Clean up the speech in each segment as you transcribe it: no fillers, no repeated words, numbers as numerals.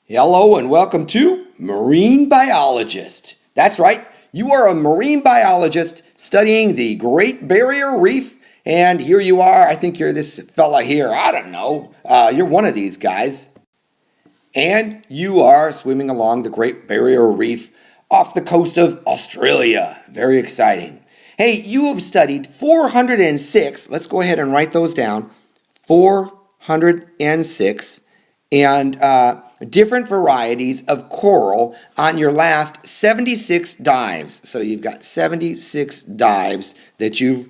Hello and welcome to Marine Biologist. That's right, you are a marine biologist studying the Great Barrier Reef, and here you are. I think you're this fella here. I don't know. You're one of these guys. And you are swimming along the Great Barrier Reef off the coast of Australia. Very exciting. Hey, you have studied 406. Let's go ahead and write those down. 406 and different varieties of coral on your last 76 dives. So you've got 76 dives that you've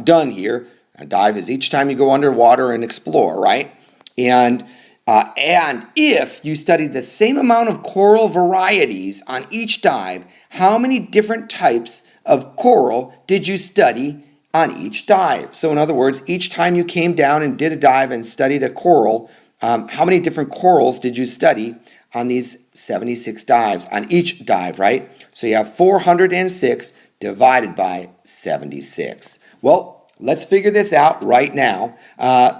done here. A dive is each time you go underwater and explore, right? And if you studied the same amount of coral varieties on each dive, how many different types of coral did you study on each dive? So in other words, each time you came down and did a dive and studied a coral, how many different corals did you study on these 76 dives, on each dive, right? So you have 406 divided by 76. Well, let's figure this out right now.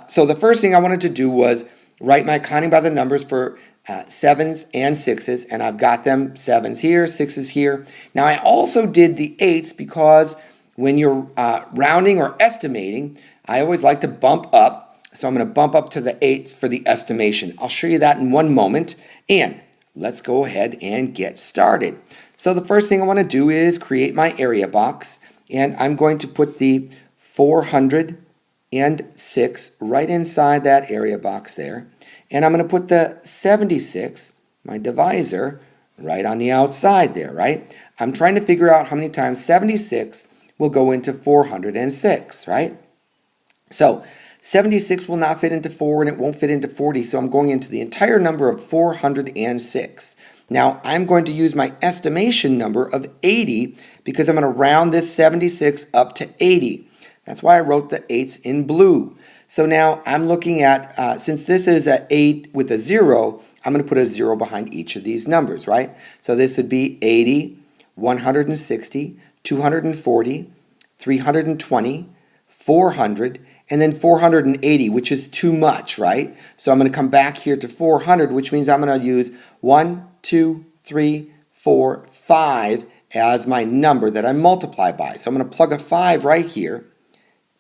So the first thing I wanted to do was write my counting by the numbers for sevens and sixes, and I've got them sevens here, sixes here. Now I also did the eights because when you're rounding or estimating, I always like to bump up. So I'm going to bump up to the eights for the estimation. I'll show you that in one moment. And let's go ahead and get started. So the first thing I want to do is create my area box. And I'm going to put the 406 right inside that area box there. And I'm going to put the 76, my divisor, right on the outside there, right? I'm trying to figure out how many times 76 will go into 406, right? So 76 will not fit into 4 and it won't fit into 40, so I'm going into the entire number of 406. Now I'm going to use my estimation number of 80 because I'm going to round this 76 up to 80. That's why I wrote the 8s in blue. So now I'm looking at, since this is an 8 with a 0, I'm going to put a 0 behind each of these numbers, right? So this would be 80, 160, 240, 320, 400, and then 480, which is too much, right? So I'm going to come back here to 400, which means I'm going to use 1, 2, 3, 4, 5 as my number that I multiply by. So I'm going to plug a 5 right here.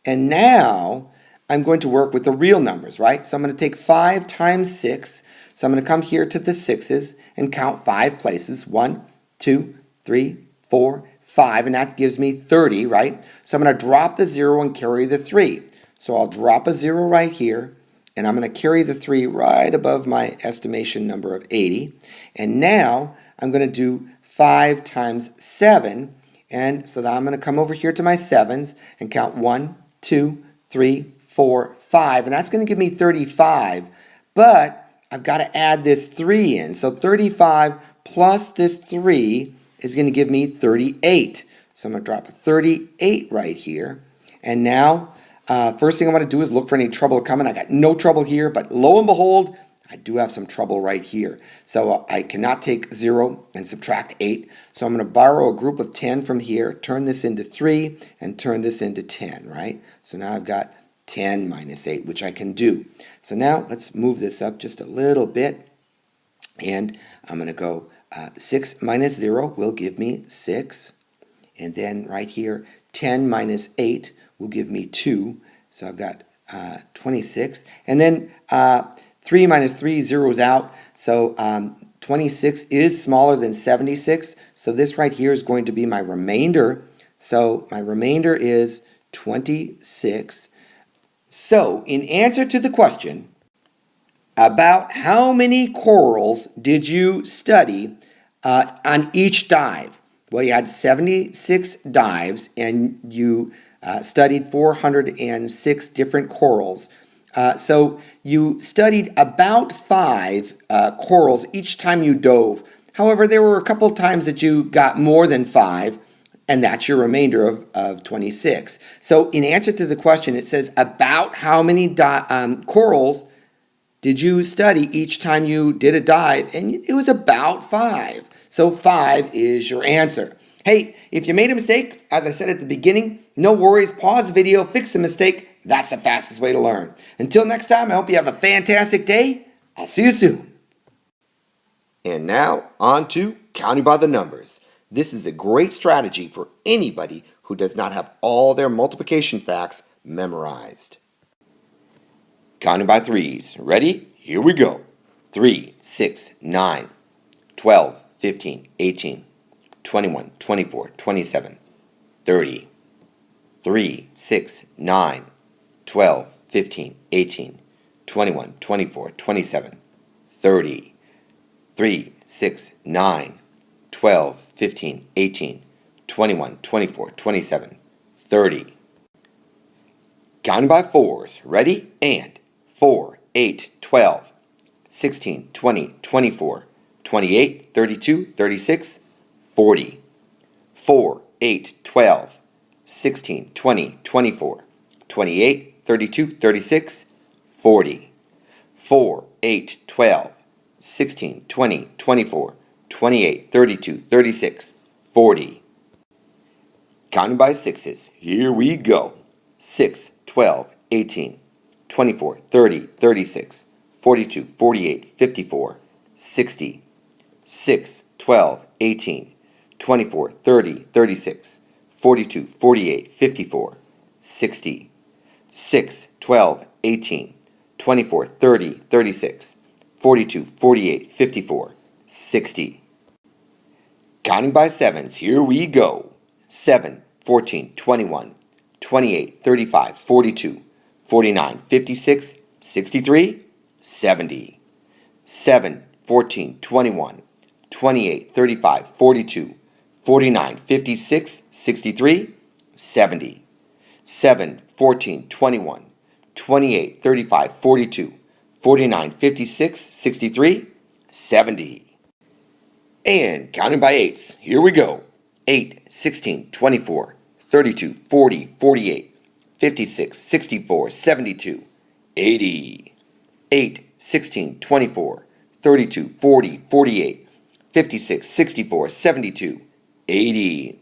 And now I'm going to work with the real numbers, right? So I'm going to take 5 times 6. So I'm going to come here to the 6's and count 5 places. 1, 2, 3, 4, 5. And that gives me 30, right? So I'm going to drop the 0 and carry the 3. So I'll drop a 0 right here, and I'm going to carry the 3 right above my estimation number of 80. And now I'm going to do 5 times 7, and so that I'm going to come over here to my 7's and count 1, 2, 3, 4, 5, and that's going to give me 35. But I've got to add this 3 in. So 35 plus this 3 is going to give me 38. So I'm going to drop a 38 right here. And now first thing I want to do is look for any trouble coming. I got no trouble here, but lo and behold, I do have some trouble right here. So I cannot take 0 and subtract 8. So I'm going to borrow a group of 10 from here, turn this into 3, and turn this into 10, right? So now I've got 10 minus 8, which I can do. So now let's move this up just a little bit. And I'm going to go 6 minus 0 will give me 6. And then right here, 10 minus 8 will give me 2. So I've got 26. And then 3 minus 3 zeroes out. So 26 is smaller than 76. So this right here is going to be my remainder. So my remainder is 26. So in answer to the question, about how many corals did you study on each dive? Well, you had 76 dives and you studied 406 different corals. So you studied about 5 corals each time you dove. However, there were a couple times that you got more than 5, and that's your remainder of 26. So in answer to the question, it says about how many corals did you study each time you did a dive? And it was about 5. So 5 is your answer. Hey, if you made a mistake, as I said at the beginning, no worries. Pause the video, fix the mistake. That's the fastest way to learn. Until next time, I hope you have a fantastic day. I'll see you soon. And now, on to counting by the numbers. This is a great strategy for anybody who does not have all their multiplication facts memorized. Counting by threes. Ready? Here we go. 3, 6, 9, 12, 15, 18, 21, 24, 27, 30. 3, 6, 9, 12, 15, 18, 21, 24, 27, 30. 3, 6, 9, 12, 15, 18, 21, 24, 27, 30. Counting by fours. Ready? And 4, 8, 12, 16, 20, 24, 28, 32, 36, 40. 4, 8, 12, 16, 20, 24, 28, 32, 36, 40. 4, 8, 12, 16, 20, 24, 28, 32, 36, 40. Counting by sixes. Here we go. 6, 12, 18, 24, 30, 36, 42, 48, 54, 60. 6, 12, 18, 24, 30, 36, 42, 48, 54, 60. 6, 12, 18, 24, 30, 36, 42, 48, 54, 60. Counting by sevens, here we go. 7, 14, 21, 28, 35, 42, 49, 56, 63, 70. 7, 14, 21, 28, 35, 42, 49, 56, 63, 70. 7, 14, 21, 28, 35, 42, 49, 56, 63, 70. And counting by eights, here we go. 8, 16, 24, 32, 40, 48, 56, 64, 72, 80. 8, 16, 24, 32, 40, 48, 56, 64, 72, 80.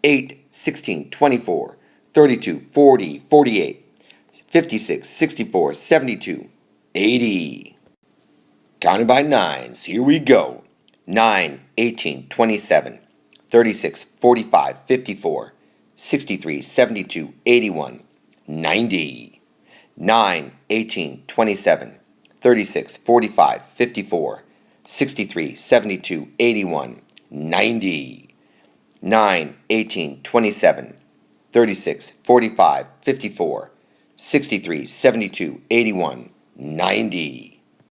8, 16, 24, 32, 40, 48, 56, 64, 72, 80. Counting by nines, here we go. 9, 18, 27, 36, 45, 54, 63, 72, 81, 90. 9, 18, 27, 36, 45, 54, 63, 72, 81, 90. 9, 18, 27, 36, 45, 54, 63, 72, 81, 90.